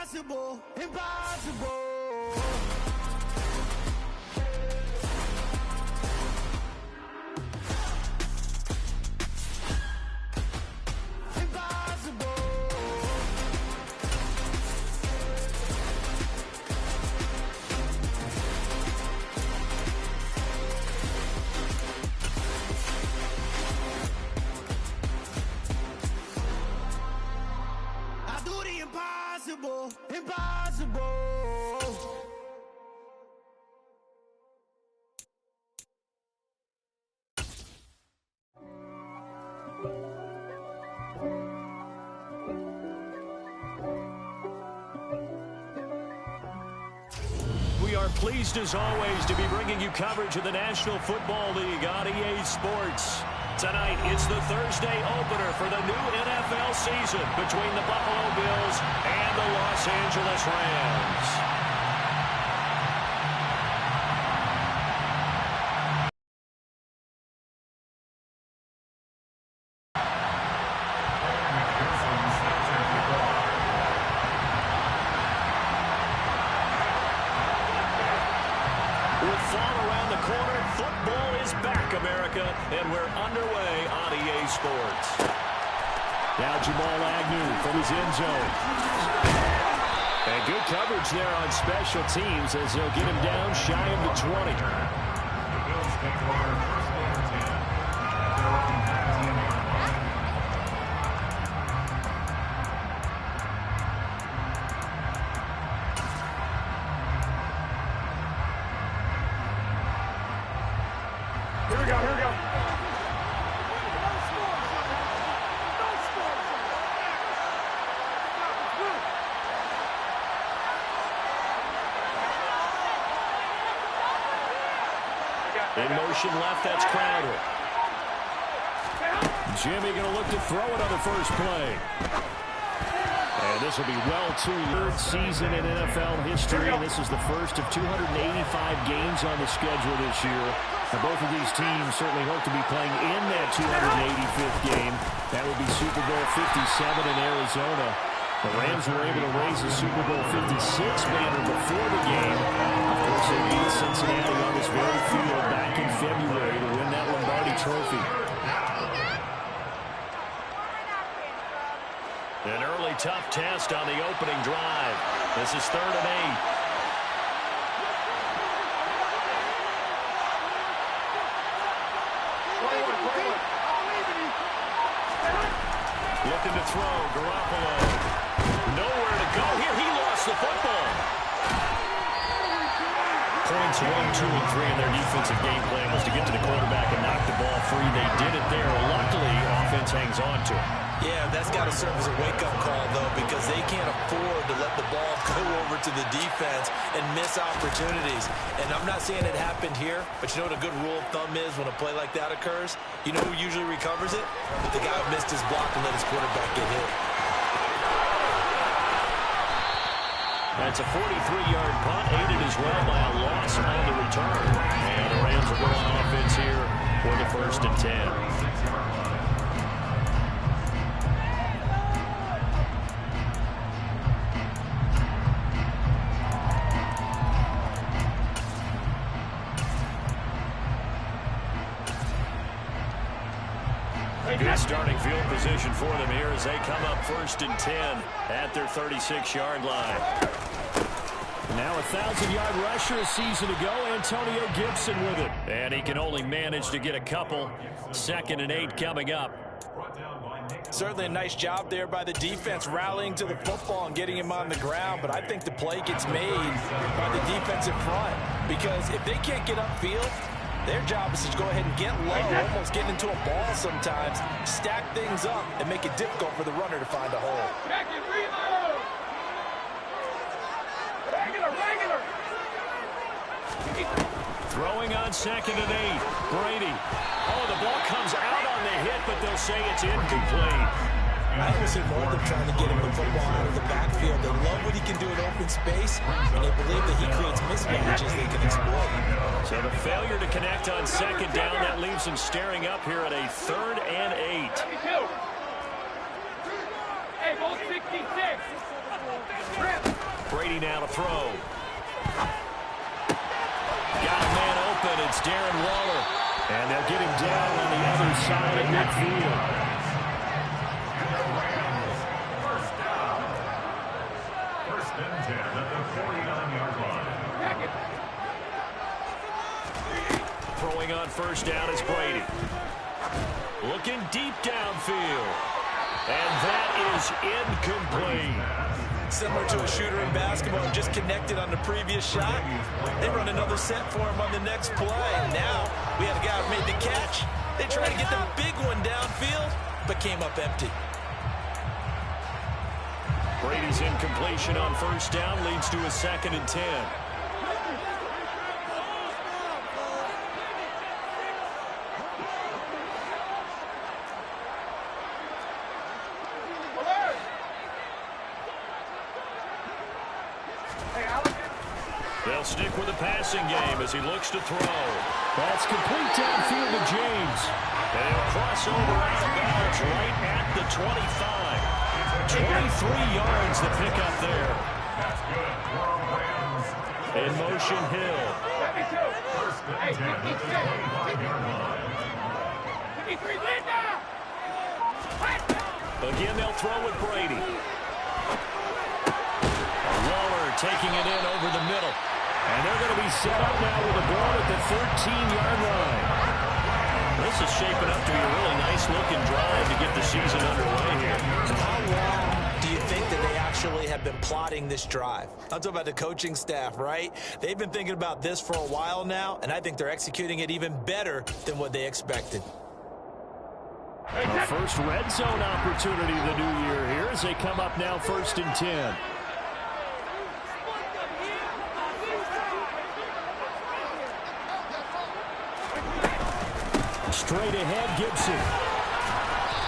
Impossible, impossible. Impossible, impossible. We are pleased as always to be bringing you coverage of the National Football League on EA Sports. Tonight, it's the Thursday opener for the new NFL season between the Buffalo Bills and the Los Angeles Rams. With fall around the corner, football is back, America, and we're underway on EA Sports. Now Jamal Agnew from his end zone. And good coverage there on special teams as they'll get him down shy of the 20. Here we go, here we go. In motion left, that's Crowder. Jimmy going to look to throw it on the first play. And this will be well to third season in NFL history. And this is the first of 285 games on the schedule this year. Now, both of these teams certainly hope to be playing in that 285th game. That would be Super Bowl 57 in Arizona. The Rams were able to raise the Super Bowl 56 banner before the game. Of course, they beat Cincinnati on this very field back in February to win that Lombardi Trophy. An early tough test on the opening drive. This is 3rd and 8. Looking to throw, Garoppolo. Nowhere to go here. He lost the football. Points 1, 2, and 3 in their defensive game plan was to get to the quarterback and knock the ball free. They did it there. Luckily, offense hangs on to it. Yeah, that's got to serve as a wake-up call, though, because they can't afford to let the ball go over to the defense and miss opportunities. And I'm not saying it happened here, but you know what a good rule of thumb is when a play like that occurs? You know who usually recovers it? The guy who missed his block and let his quarterback get hit. That's a 43-yard punt, aided as well by a loss on the return. And the Rams will go on offense here for the 1st and 10. Good starting field position for them here as they come up 1st and 10 at their 36-yard line. Now a 1,000-yard rusher a season ago, Antonio Gibson with it. And he can only manage to get a couple. 2nd and 8 coming up. Certainly a nice job there by the defense rallying to the football and getting him on the ground, but I think the play gets made by the defensive front because if they can't get upfield, their job is to go ahead and get low, almost get into a ball sometimes, stack things up, and make it difficult for the runner to find a hole. Back and reload! Regular! Throwing on 2nd and 8. Brady. Oh, the ball comes out on the hit, but they'll say it's incomplete. I always see more of them trying to get him the football out of the backfield. They love what he can do in open space, and they believe that he creates mismatches they can exploit. So the failure to connect on 2nd down, that leaves him staring up here at a 3rd and 8. Hey, ball 66. Brady now to throw. Got a man open. It's Darren Waller. And they'll get him down on the other side of midfield. First and 10 at the 49-yard line. Throwing on first down is Brady. Looking deep downfield. And that is incomplete. Similar to a shooter in basketball, just connected on the previous shot. They run another set for him on the next play. Now we had a guy who made the catch. They tried to get the big one downfield, but came up empty. Brady's incompletion on first down leads to a 2nd and 10. They'll stick with the passing game as he looks to throw. That's complete downfield to James. And he'll cross over out of bounds right at the 25. 23 yards to pick up there. That's good. In motion, Hill. First and 10 at the 25-yard line. Again, they'll throw with Brady. Waller taking it in over the middle. And they're going to be set up now with a ball at the 13-yard line. This is shaping up to be a really nice-looking drive to get the season underway here. How long do you think that they actually have been plotting this drive? I'm talking about the coaching staff, right? They've been thinking about this for a while now, and I think they're executing it even better than what they expected. A first red zone opportunity the new year here as they come up now 1st and 10. Straight ahead, Gibson.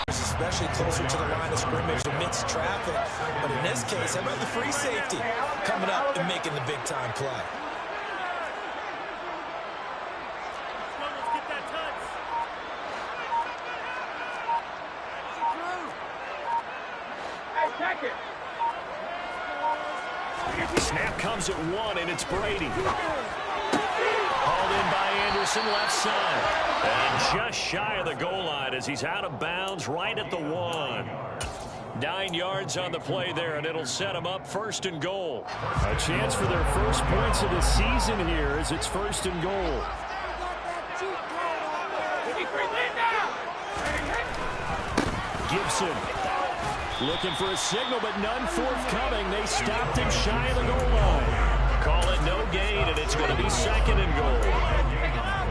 Especially closer to the line of scrimmage amidst traffic. But in this case, how about the free safety coming up and making the big-time play? Snap comes at 1, and it's Brady. Hauled in by Anderson, left side. And just shy of the goal line as he's out of bounds right at the 1. 9 yards on the play there, and it'll set him up 1st and goal. A chance for their first points of the season here as it's 1st and goal. Gibson looking for a signal, but none forthcoming. They stopped him shy of the goal line. Call it no gain, and it's going to be 2nd and goal.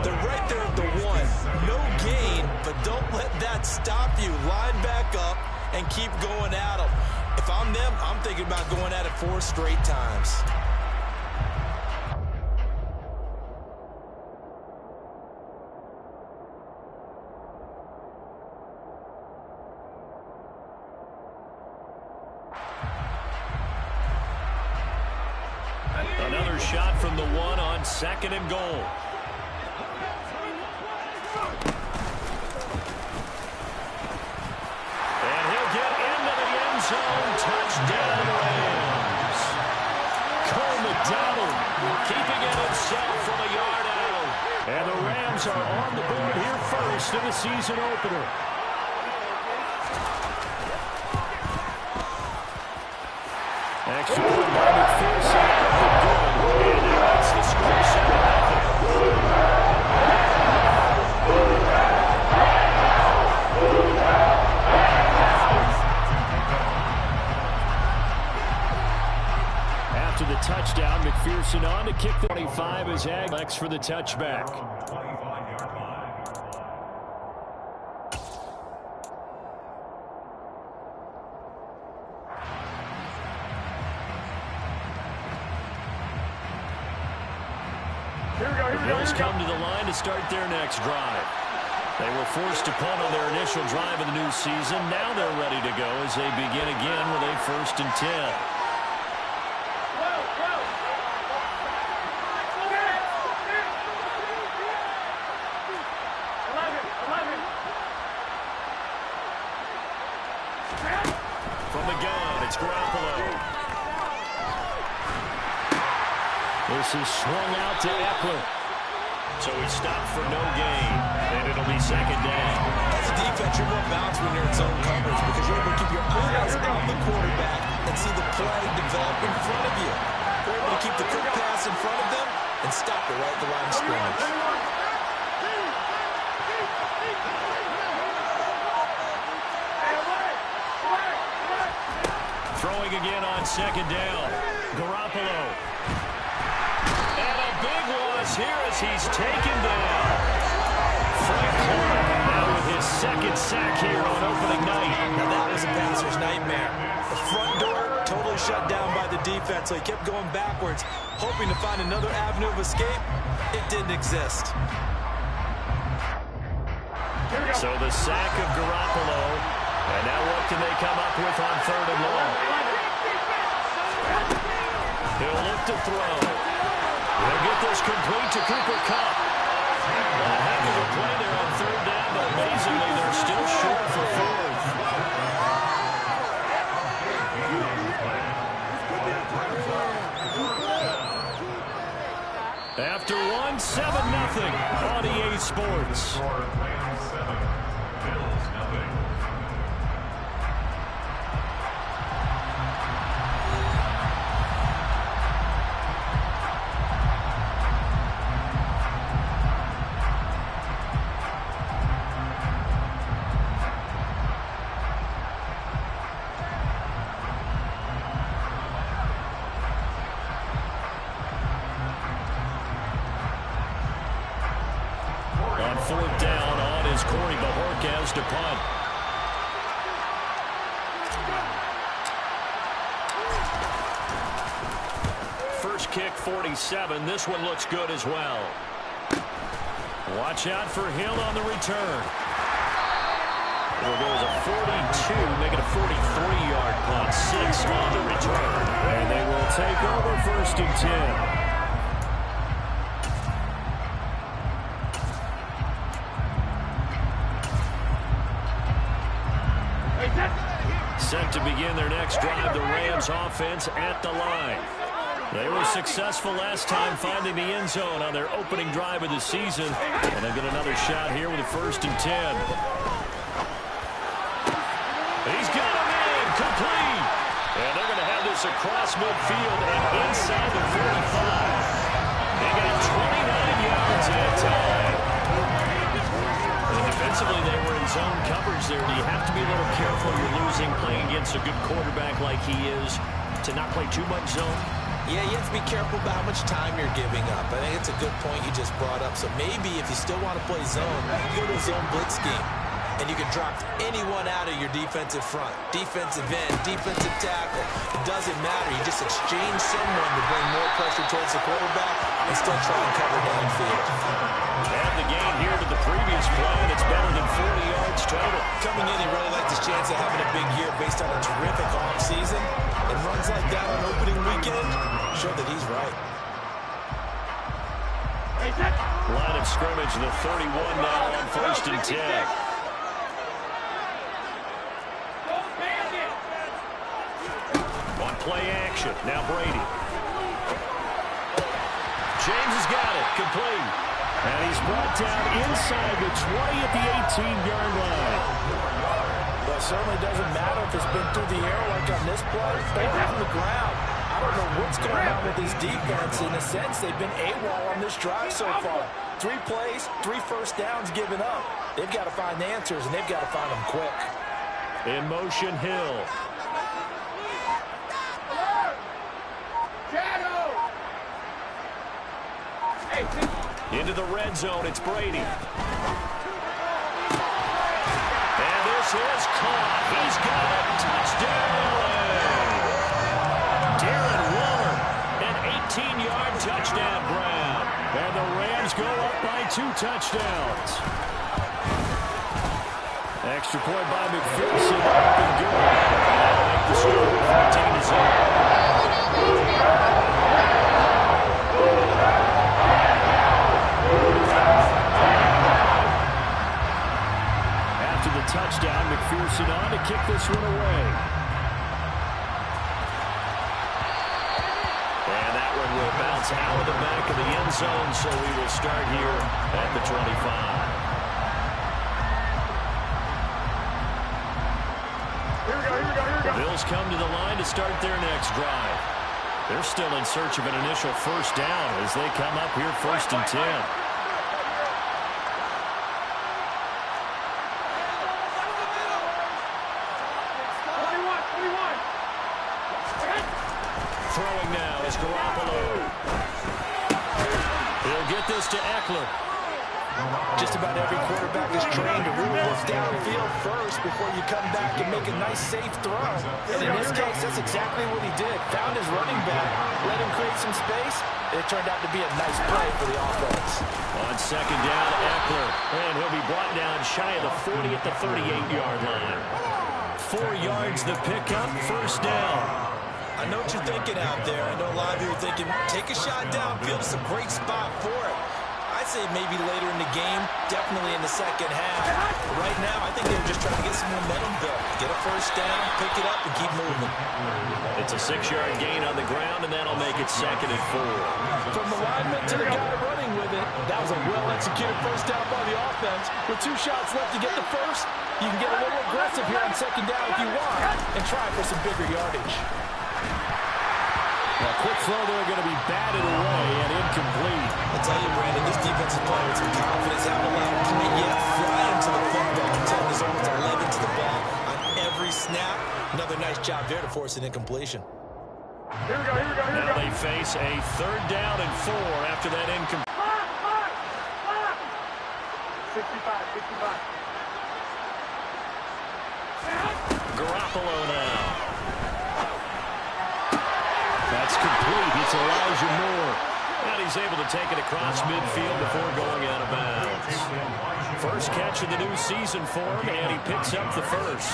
They're right there at the 1. No gain, but don't let that stop you. Line back up and keep going at them. If I'm them, I'm thinking about going at it 4 straight times. Another shot from the 1 on 2nd and goal. And he'll get into the end zone. Touchdown, Rams. Cole McDonald keeping it himself from a yard out. And the Rams are on the board here first in the season opener. Extra point by McPherson. And that's the score, 7-0. After the touchdown, McPherson on to kick the 25 as Aglex for the touchback. The Bills come to the line to start their next drive. They were forced to punt on their initial drive of the new season. Now they're ready to go as they begin again with a 1st and 10. From the gun, it's Garoppolo. This is swung out to Eckler. So he stopped for no gain, and it'll be second down. As a defense, you're more balanced when you're in zone coverage because you're able to keep your eyes on the quarterback and see the play develop in front of you. You're able to keep the quick pass in front of them and stop it right at the line of scrimmage. Throwing again on second down. Garoppolo. And a big loss here as he's taken down. Frank Clark now with his second sack here on opening night. Now that was a passer's nightmare. The front door totally shut down by the defense, so he kept going backwards, hoping to find another avenue of escape. It didn't exist. So the sack of Garoppolo. And now what can they come up with on third and long? He'll look to throw. They'll get this complete to Cooper Kupp. A heck of a play there on third down, but amazingly they're still short for fourth. After one, 7-0 on EA Sports. Fourth down on is Corey Bajorquez to punt. First kick, 47. This one looks good as well. Watch out for Hill on the return. There goes a 42, make it a 43-yard punt. 6 on the return. And they will take over first and 10. Set to begin their next drive, the Rams offense at the line. They were successful last time finding the end zone on their opening drive of the season. And they'll get another shot here with a first and 10. He's got him in, complete. And they're going to have this across midfield and inside the 45. They got 29 yards at time. And defensively, they were in zone coverage there. Do you have to be a little careful you're losing playing against a good quarterback like he is to not play too much zone? Yeah, you have to be careful about how much time you're giving up. I think it's a good point you just brought up. So maybe if you still want to play zone, you go to a zone blitz scheme. And you can drop anyone out of your defensive front. Defensive end, defensive tackle. It doesn't matter. You just exchange someone to bring more pressure towards the quarterback and still try and cover downfield. Add the gain here to the previous play, and it's better than 40 yards total. Coming in, he really liked his chance of having a big year based on a terrific offseason. And runs like that on opening weekend show that he's right. Line of scrimmage, the 31 now on first and 10. On play action, now Brady. James has got it, complete. And he's brought down inside the 20 at the 18-yard line. Well, it certainly doesn't matter if it's been through the air like on this play or on the ground. I don't know what's going on with this defense. In a sense, they've been AWOL on this drive so far. 3 plays, 3 first downs given up. They've got to find the answers, and they've got to find them quick. In motion, Hill. Into the red zone, it's Brady. And this is caught. He's got a touchdown. Darren Waller, an 18-yard touchdown grab. And the Rams go up by 2 touchdowns. Extra point by McPherson. Up and good. That'll make the score 14-0. After the touchdown, McPherson on to kick this one away. And that one and will bounce out of the back of the end zone, so we will start here at the 25. The Bills come to the line to start their next drive. They're still in search of an initial first down as they come up here 1st and 10. Throwing now is Garoppolo. He'll get this to Eckler. Just about every quarterback is trained to really look downfield first before you come back and make a nice, safe throw. And in this case, that's exactly what he did. Found his running back, let him create some space. It turned out to be a nice play for the offense. On 2nd down, Eckler. And he'll be brought down shy of the 40 at the 38-yard line. 4 yards the pickup, 1st down. I know what you're thinking out there. I know a lot of you are thinking, take a shot downfield. It's a great spot for it. I'd say maybe later in the game, definitely in the second half. But right now, I think they were just trying to get some momentum built. Get a first down, pick it up, and keep moving. It's a 6-yard gain on the ground, and that'll make it 2nd and 4. From the lineman to the guy running with it, that was a well-executed first down by the offense. With 2 shots left to get the first, you can get a little aggressive here on 2nd down if you want and try for some bigger yardage. A quick throw there going to be batted away and incomplete. I'll tell you, Brandon, this defense is playing with some confidence. Haven't allowed a point yet. Flying to the football. Until there's almost 11 to the ball on every snap. Another nice job there to force an incompletion. Now they face a 3rd down and 4 after that incomplete. 65. Garoppolo now. That's complete. It's Elijah Moore. And he's able to take it across midfield before going out of bounds. First catch of the new season for him, and he picks up the first.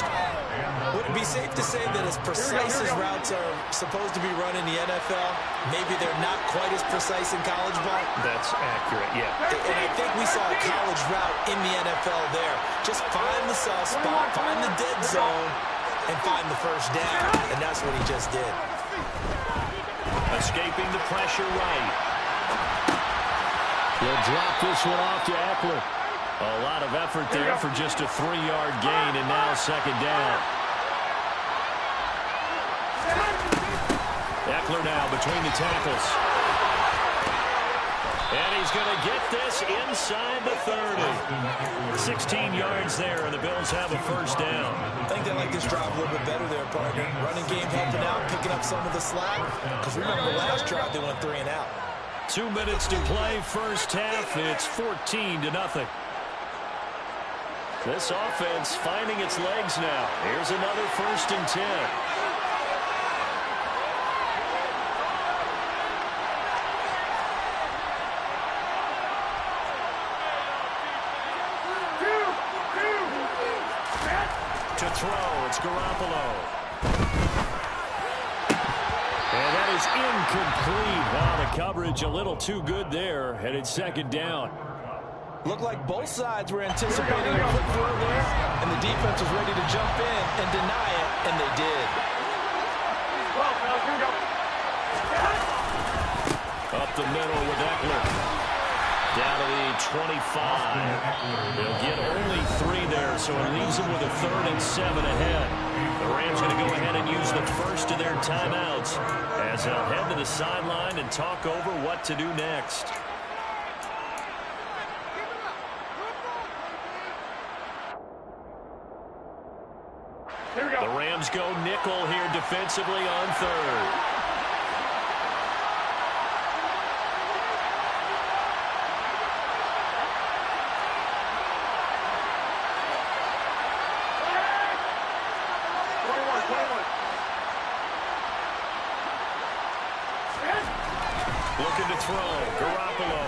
Would it be safe to say that as precise as routes are supposed to be run in the NFL, maybe they're not quite as precise in college ball? That's accurate, yeah. And I think we saw a college route in the NFL there. Just find the soft spot, find the dead zone, and find the first down. And that's what he just did. Escaping the pressure right. He'll drop this one off to Eckler. A lot of effort there for just a 3-yard gain, and now 2nd down. Eckler now between the tackles. And he's going to get this inside the 30. 16 yards there, and the Bills have a first down. I think they like this drive a little bit better there, partner. Running game helping out, picking up some of the slack. Because remember, the last drive they went 3 and out. 2 minutes to play, first half. It's 14-0. This offense finding its legs now. Here's another 1st and 10. To throw, it's Garoppolo. And that is incomplete. Wow, the coverage a little too good there. Headed 2nd down. Looked like both sides were anticipating a quick throw there, and the defense was ready to jump in and deny it, and they did. Up the middle with Eckler. Down to the 25. They'll get only 3 there, so it leaves them with a 3rd and 7 ahead. The Rams going to go ahead and use the first of their timeouts as they'll head to the sideline and talk over what to do next. The Rams go nickel here defensively on 3rd. Looking to throw. Garoppolo.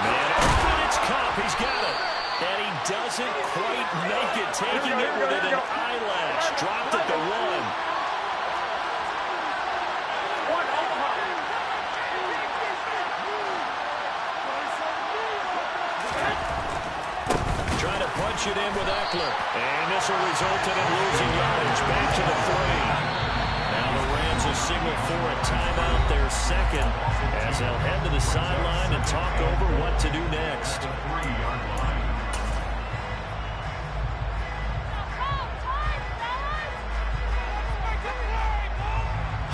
Man open. It's Cup. He's got it. And he doesn't quite make it. Taking it within an eyelash. Dropped at the 1. Trying to punch it in with Eckler. And this will result in him losing yardage. Back to the 3. Now the Rams will will signal for a timeout, their second, as they'll head to the sideline and talk over what to do next.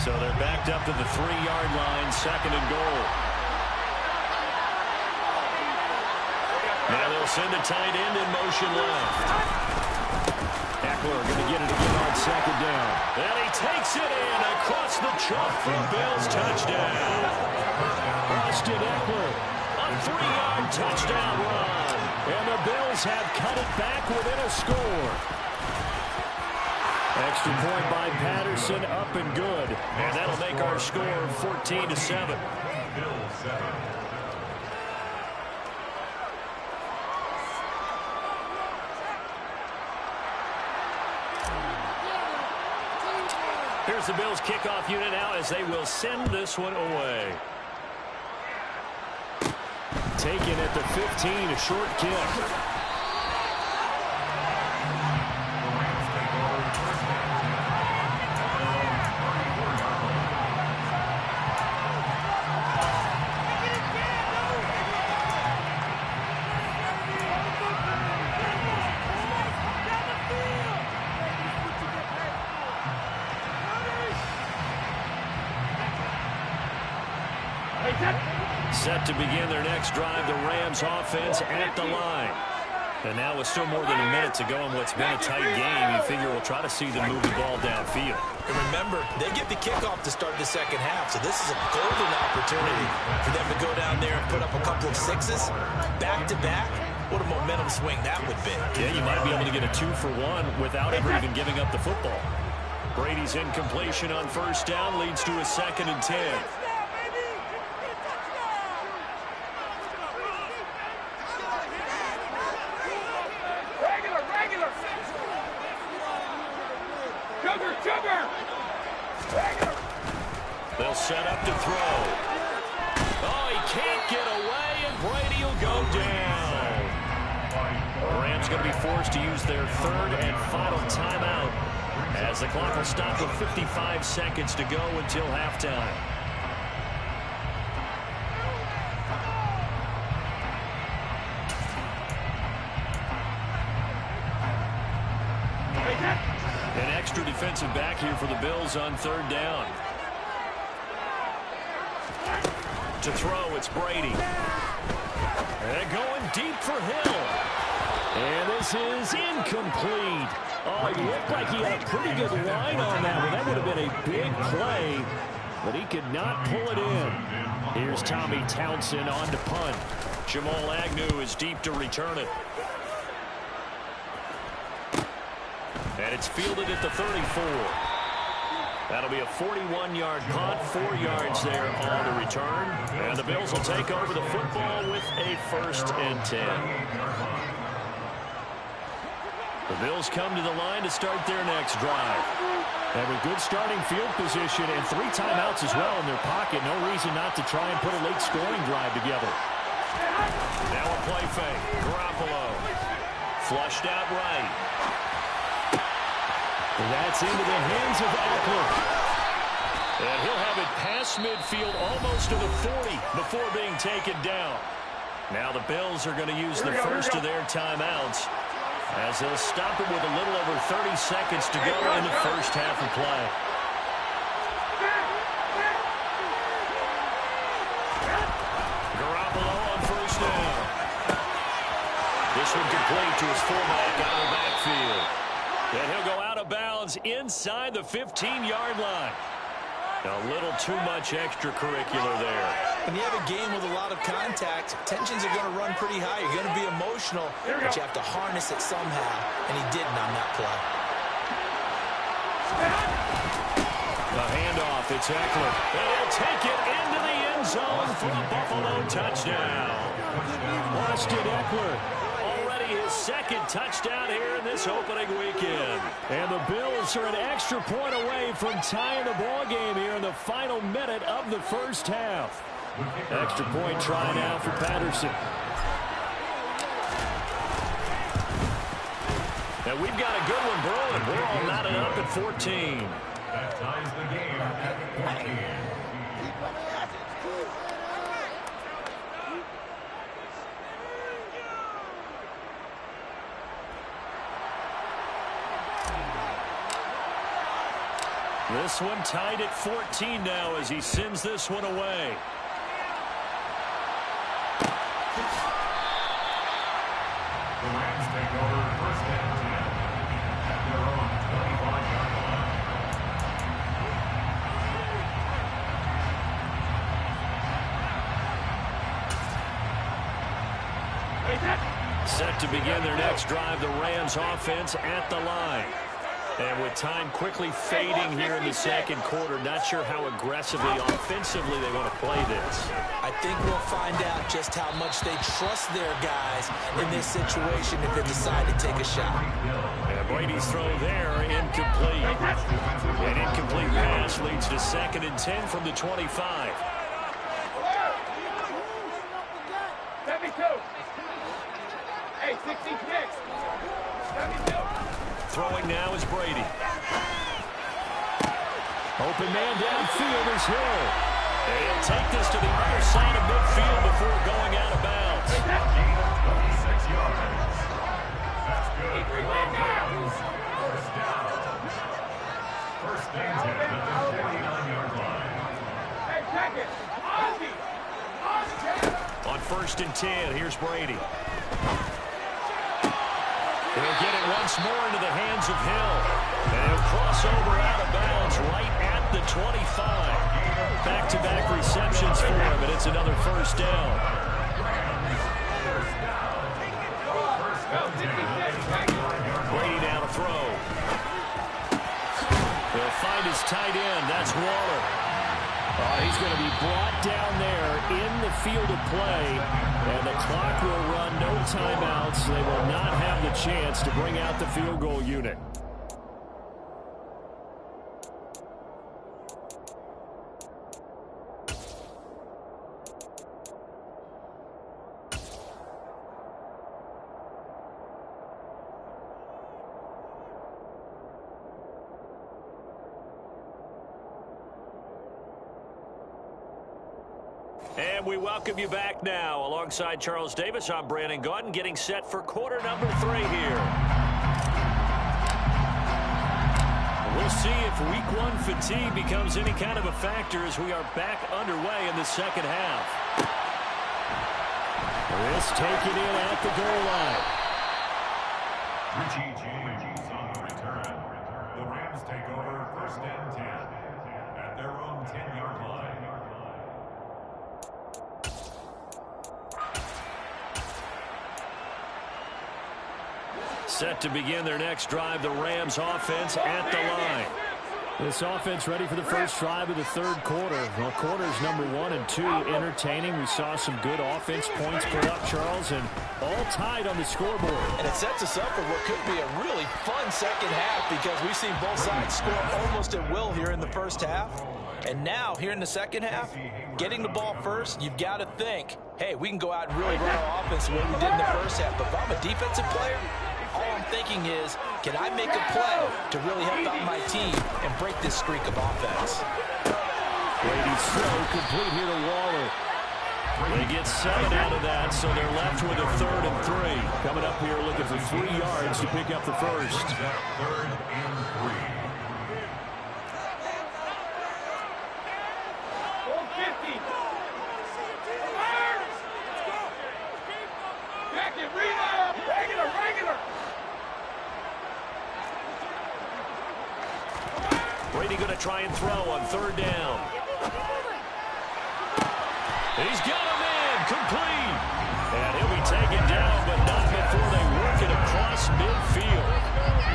So they're backed up to the 3-yard line, second and goal. Now they'll send a tight end in motion left. Eckler going to get it again on second down. And he takes it in across the chalk for a Bills touchdown. Austin Eckler, a 3-yard touchdown run. And the Bills have cut it back within a score. Extra point by Patterson, up and good. And that'll make our score 14-7. Here's the Bills kickoff unit now as they will send this one away. Taken at the 15, a short kick. Set to begin their next drive, the Rams offense at the line. And now with still more than a minute to go in what's been a tight game, you figure we'll try to see them move the ball downfield. And remember, they get the kickoff to start the second half, so this is a golden opportunity for them to go down there and put up a couple of sixes back-to-back. What a momentum swing that would be. Yeah, you might be able to get a 2-for-1 without ever even giving up the football. Brady's incompletion on first down leads to a 2nd and 10. They'll set up to throw. Oh, he can't get away, and Brady will go down. The Rams going to be forced to use their 3rd and final timeout as the clock will stop with 55 seconds to go until halftime. An extra defensive back here for the Bills on 3rd down. To throw, it's Brady. And going deep for Hill. And this is incomplete. Oh, he looked like he had a pretty good line on that one. That would have been a big play, but he could not pull it in. Here's Tommy Townsend on to punt. Jamal Agnew is deep to return it. And it's fielded at the 34. That'll be a 41-yard punt, 4 yards there on the return. And the Bills will take over the football with a 1st and 10. The Bills come to the line to start their next drive. They have a good starting field position and 3 timeouts as well in their pocket. No reason not to try and put a late scoring drive together. Now a play fake. Garoppolo. Flushed out right. That's into the hands of Eckler. And he'll have it past midfield almost to the 40 before being taken down. Now the Bills are going to use the first of their timeouts as they'll stop it with a little over 30 seconds to go in the first half of play. Garoppolo on first down. This one complete to his fullback out of the backfield. And he'll go out of bounds inside the 15-yard line. A little too much extracurricular there. When you have a game with a lot of contact, tensions are going to run pretty high. You're going to be emotional, but you have to harness it somehow, and he didn't on that play. The handoff, it's Eckler. And he'll take it into the end zone for the Buffalo touchdown. Austin Eckler. His 2nd touchdown here in this opening weekend. And the Bills are an extra point away from tying the ball game here in the final minute of the first half. Extra point try now for Patterson. And we've got a good one brewing. We're all knotted up at 14. That ties the game at 14. This one tied at 14 now as he sends this one away. The Rams take over first and 10 at their own 25-yard line. Set to begin their next drive, the Rams offense at the line. And with time quickly fading here in the second quarter, not sure how aggressively, offensively they want to play this. I think we'll find out just how much they trust their guys in this situation if they decide to take a shot. And Brady's throw there, incomplete. An incomplete pass leads to 2nd and 10 from the 25. 72. Hey, 66. 72. Throwing now is Brady. Open man downfield is Hill. And he'll take this to the other side of midfield before going out of bounds. 26 yards. That's good. First down. First and 10 at the 49-yard line. Hey, check it. On 1st and 10, here's Brady. He'll get it once more into the hands of Hill. And he'll cross over out of bounds right at the 25. Back-to-back receptions for him, and it's another first down. Brady now to throw. He'll find his tight end. That's Waller. He's going to be brought down there in the field of play, and the clock will run, no timeouts. They will not have the chance to bring out the field goal unit. And we welcome you back now. Alongside Charles Davis, I'm Brandon Gaudin, getting set for quarter number 3 here. We'll see if week 1 fatigue becomes any kind of a factor as we are back underway in the second half. This taken in at the goal line. Richie James on the return. The Rams take over first and 10 at their own 10-yard line. Set to begin their next drive, the Rams offense at the line. This offense ready for the first drive of the third quarter. Well, quarters number 1 and 2 entertaining. We saw some good offense points put up, Charles, and all tied on the scoreboard. And it sets us up for what could be a really fun second half because we've seen both sides score almost at will here in the first half. And now, here in the second half, getting the ball first, you've got to think, hey, we can go out and really run our offense the way we did in the first half. But if I'm a defensive player, all I'm thinking is, can I make a play to really help out my team and break this streak of offense? Brady's throw complete here to Waller. They get 7 out of that, so they're left with a 3rd and 3. Coming up here looking for 3 yards to pick up the first. 3rd and 3. Brady going to try and throw on 3rd down. He's got him in, complete. And he'll be taken down, but not before they work it across midfield.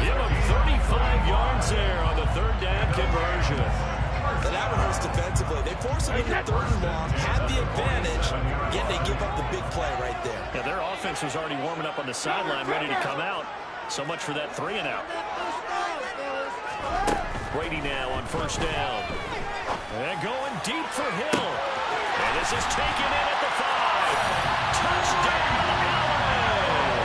Give him 35 yards there on the 3rd down conversion. And that one hurts defensively. They force him into 3rd and long, had the advantage, yet they give up the big play right there. Yeah, their offense was already warming up on the sideline, ready to come out. So much for that 3 and out. Brady now on 1st down. And going deep for Hill. And this is taken in at the 5. Touchdown, Allen!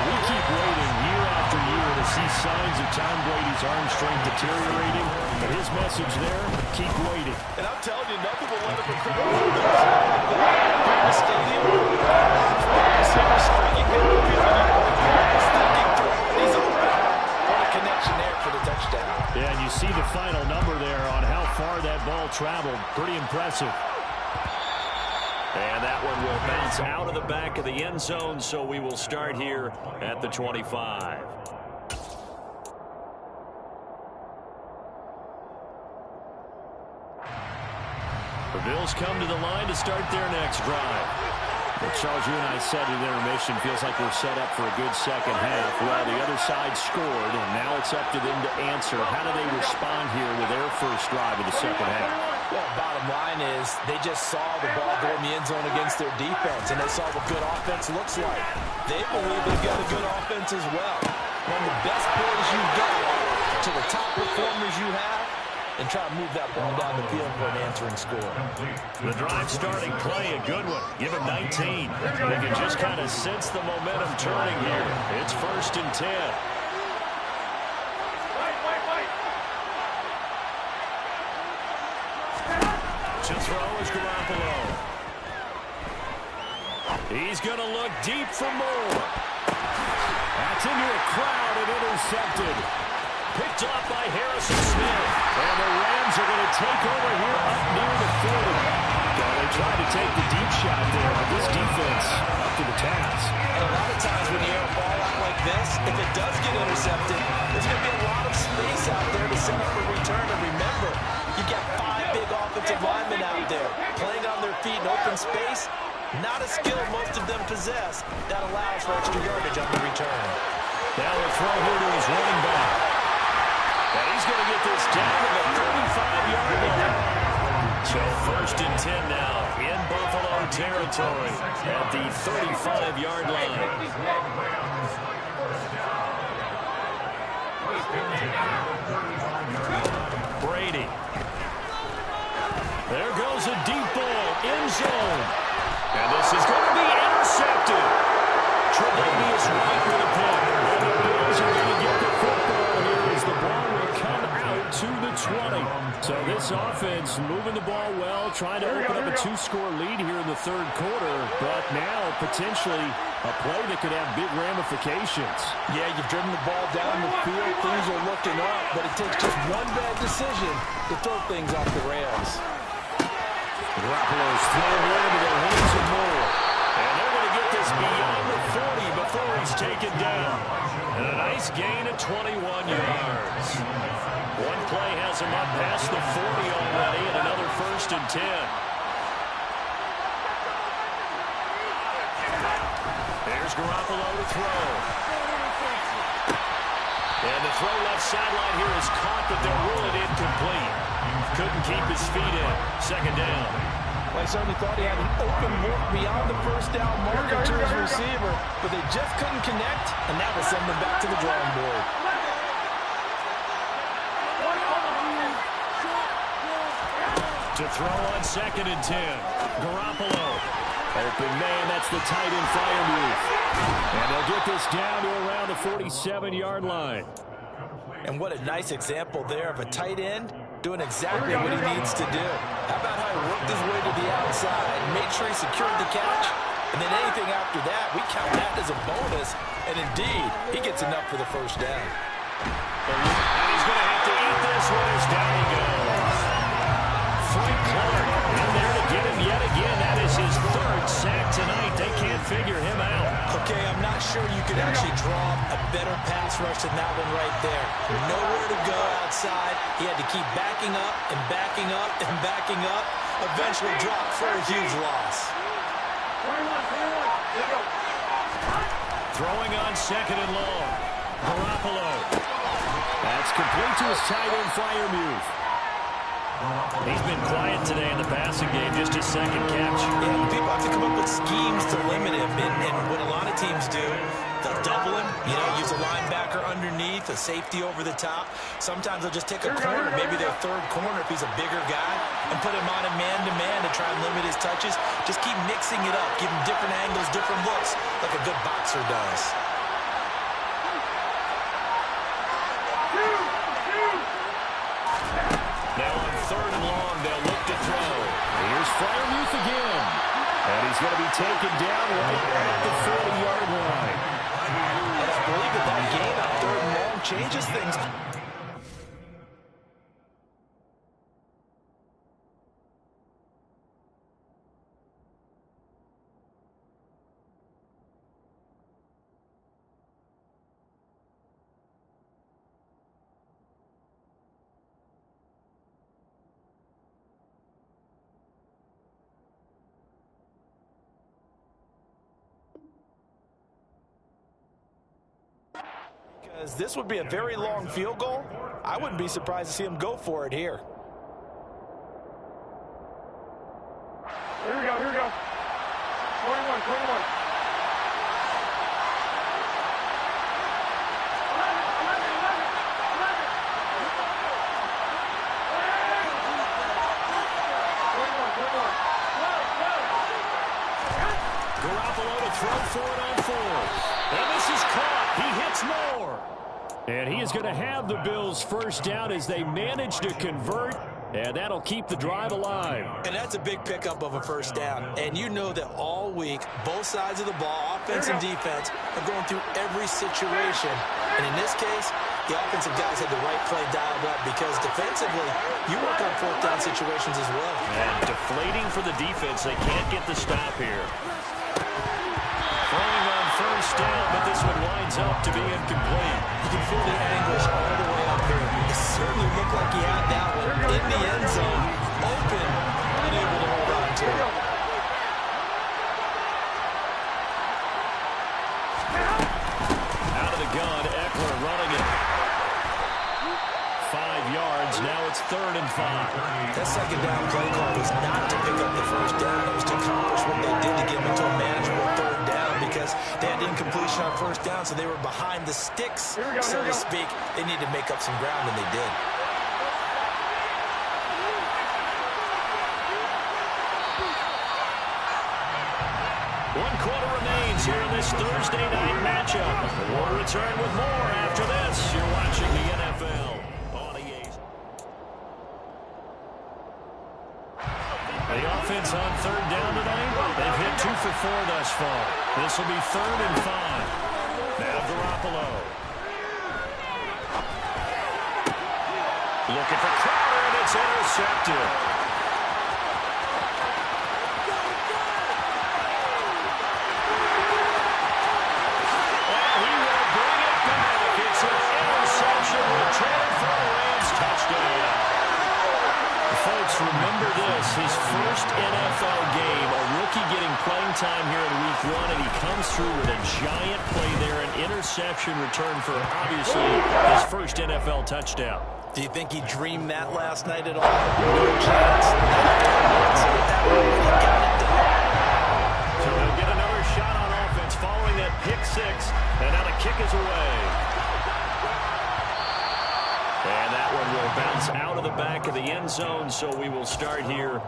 We keep waiting year after year to see signs of Tom Brady's arm strength deteriorating, but his message there, keep waiting. And I'm telling you, nothing will let him recover from the stadium. Receivers stringing him over the sticking throw, and he's open. What a connection there for the touchdown. Yeah, and you see the final number there on how far that ball traveled. Pretty impressive. And that one will bounce out of the back of the end zone, so we will start here at the 25. The Bills come to the line to start their next drive. But Charles, you and I said at intermission, feels like we're set up for a good second half. Well, the other side scored, and now it's up to them to answer. How do they respond here with their first drive of the second half? Well, bottom line is they just saw the ball go in the end zone against their defense, and they saw what good offense looks like. They believe they've got a good offense as well. One of the best players you've got to the top performers you have, and try to move that ball down the field for an answering score. The drive starting play, a good one. Give him 19. They can just kind of sense the momentum turning here. It's 1st and 10. To throw is Garoppolo. He's going to look deep for more. That's into a crowd and intercepted. Picked off by Harrison Smith. And the Rams are going to take over here up near the 40. Well, they tried to take the deep shot there, but this defense up to the task. And a lot of times when you air a ball out like this, if it does get intercepted, there's going to be a lot of space out there to set up a return. And remember, you got 5 big offensive linemen out there playing on their feet in open space. Not a skill most of them possess. That allows for extra yardage on the return. Now a throw here to his running back. And he's going to get this down to the 35-yard line. So 1st and 10 now in Buffalo territory at the 35-yard line. Brady. There goes a deep ball, end zone. And this is going to be intercepted. Tre'Davious White with a pick. And the Bills are going to get the football here as the ball will come out to the 20. So this offense moving the ball well, trying to open up a 2-score lead here in the 3rd quarter. But now potentially a play that could have big ramifications. Yeah, you've driven the ball down the field. Things are looking up, but it takes just one bad decision to throw things off the rails. Garoppolo's thrown into the hands of Moore. And they're going to get this beyond the 40 before he's taken down. And a nice gain of 21 yards. One play has him up past the 40 already, and another 1st and 10. There's Garoppolo to throw. And the throw left sideline here is caught, but they'll rule it incomplete. Couldn't keep his feet in. 2nd down. Well, I certainly thought he had an open look beyond the 1st down marker to his receiver, but they just couldn't connect, and that will send them back to the drawing board. To throw on 2nd and 10. Garoppolo. Open man, that's the tight end fire move. And they'll get this down to around the 47-yard line. And what a nice example there of a tight end doing exactly what he needs to do. How about how he worked his way to the outside, made sure he secured the catch, and then anything after that, we count that as a bonus. And indeed, he gets enough for the 1st down. And he's going to have to eat this one as down he goes. Frank Clark in there to get him yet again. That is his 3rd sack tonight. They can't figure him out. Okay, I'm not sure you could actually draw a better pass rush than that one right there. Nowhere to go outside. He had to keep backing up and backing up and backing up. Eventually dropped for a huge loss. Throwing on 2nd and long. Garoppolo. That's complete to his tight end flyer move. He's been quiet today in the passing game, just his 2nd catch. Yeah, people have to come up with schemes to limit him, and what a lot of teams do, they'll double him, use a linebacker underneath, a safety over the top. Sometimes they'll just take a corner, maybe their 3rd corner if he's a bigger guy, and put him on a man-to-man to try and limit his touches. Just keep mixing it up, give him different angles, different looks, like a good boxer does. Freiermuth again. And he's going to be taken down right at the 40-yard line. And I believe that gain on 3rd and long changes things. Because this would be a very long field goal. I wouldn't be surprised to see him go for it here. Here we go, here we go. 21, 21. Garoppolo to throw for it on 4. And this is caught. He hits more. And he is going to have the Bills first down as they manage to convert. And that'll keep the drive alive. And that's a big pickup of a first down. And you know that all week, both sides of the ball, offense and defense, are going through every situation. And in this case, the offensive guys had the right play dialed up because defensively, you work on 4th down situations as well. And deflating for the defense. They can't get the stop here. Throwing on first down, but this one winds up to be incomplete. You can feel the anguish all the way up there. It certainly looked like he had that one in the end zone, open, unable to hold on to it. Out of the gun, Eckler running it. 5 yards, now it's 3rd and 5. That second down play call was not to pick up the first down. It was to accomplish what they did to get them into a manageable 3rd down because they had incompletion on first down, so they were behind the sticks, so to speak. They needed to make up some ground, and they did. One quarter remains here in this Thursday night matchup. We'll return with more after this. You're watching the NFL on EA. The offense on 3rd down tonight. They've hit 2 for 4 thus far. This will be 3rd and 5. Now Garoppolo. Looking for Crowder, and it's intercepted. Folks, remember this, his first NFL game, a rookie getting playing time here in Week 1, and he comes through with a giant play there, an interception return for, obviously, his first NFL touchdown. Do you think he dreamed that last night at all? No chance. He got it done. So he'll get another shot on offense following that pick 6, and now the kick is away. And that one will bounce out of the back of the end zone, so we will start here.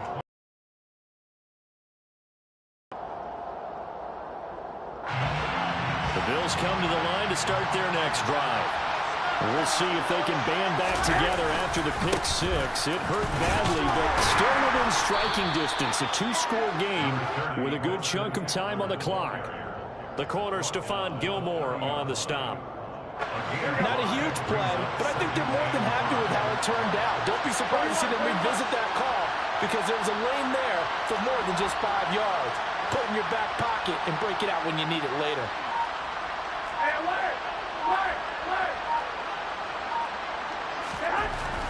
The Bills come to the line to start their next drive. We'll see if they can band back together after the pick 6. It hurt badly, but still within striking distance. A 2-score game with a good chunk of time on the clock. The corner, Stephon Gilmore, on the stop. Not a huge play, but I think they're more than happy with how it turned out. Don't be surprised to see them revisit that call because there was a lane there for more than just 5 yards. Put it in your back pocket and break it out when you need it later.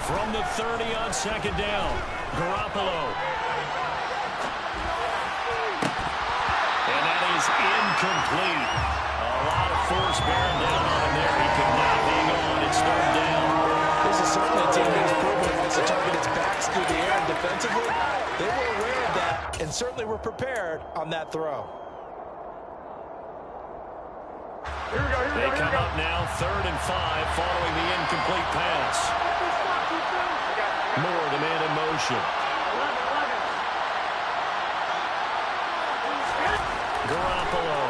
From the 30 on 2nd down, Garoppolo. And that is incomplete. A lot of force bearing down on him there. He could not hang on. It's 3rd down. This is certainly a team that's proven it wants to target its backs through the air defensively. They were aware of that and certainly were prepared on that throw. They come up now 3rd and 5 following the incomplete pass. Moore, the man in motion. Garoppolo.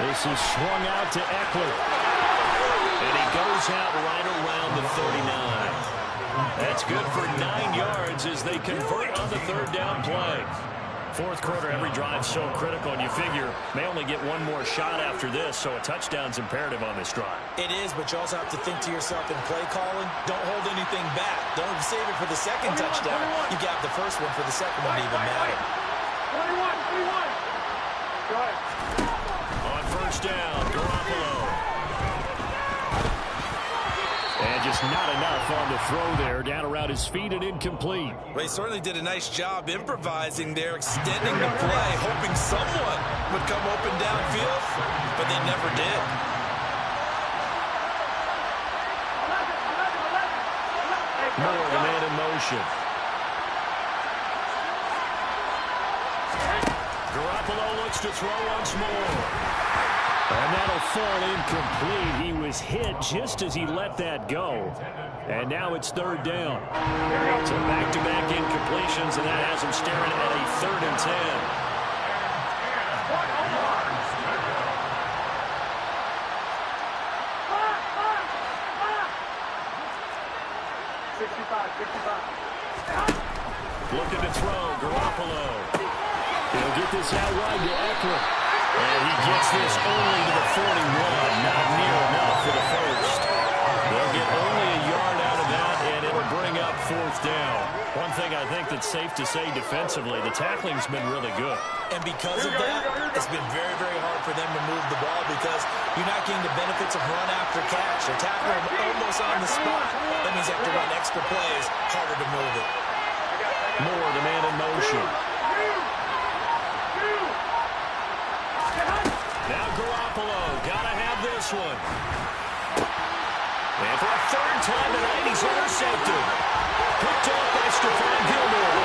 This is swung out to Eckler. And he goes out right around the 39. That's good for 9 yards as they convert on the third down play. Fourth quarter, every drive so critical, and you figure may only get one more shot after this, so a touchdown's imperative on this drive. It is, but you also have to think to yourself in play calling, don't hold anything back. Don't save it for the second touchdown. You got the first one for the second one to even matter. 21. Go ahead. On first down, Garoppolo. And just not enough on the throw there. Down around his feet and incomplete. Well, he certainly did a nice job improvising there, extending the play, hoping someone would come open downfield, but they never did. Moore, the man in motion. Garoppolo looks to throw once more. And that'll fall incomplete. He was hit just as he let that go. And now it's third down. So back-to-back incompletions, and that has him staring at a 3rd and 10. 65. Looking to throw, Garoppolo. He'll get this out wide to Eckler. And he gets this only to the 41. Not near enough for the first. They'll get only a yard out of that, and it'll bring up 4th down. One thing I think that's safe to say defensively, the tackling's been really good. And because of that, it's been very, very hard for them to move the ball because you're not getting the benefits of run after catch. They're tackling almost on the spot. That means you have to run extra plays, harder to move it. Moore, the man in motion. Now Garoppolo, gotta have this one. And for a 3rd time tonight, he's intercepted. Picked off by Stephon Gilmore.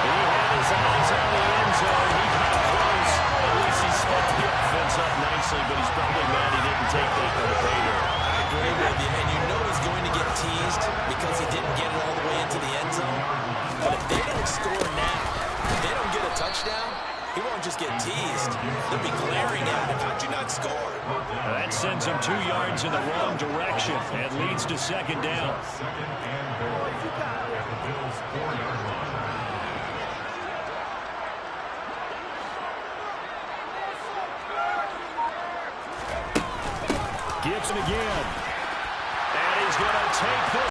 He had his eyes on the end zone. He got close. At least he stepped the offense up nicely, but he's probably mad he didn't take that for the payday. I agree with you, and you know he's going to get teased because he didn't get it all the way into the end zone. But if they don't score now, if they don't get a touchdown, he won't just get teased. They'll be glaring at him. How'd you not score? That sends him 2 yards in the wrong direction and leads to 2nd down. Gibson again. And he's going to take this.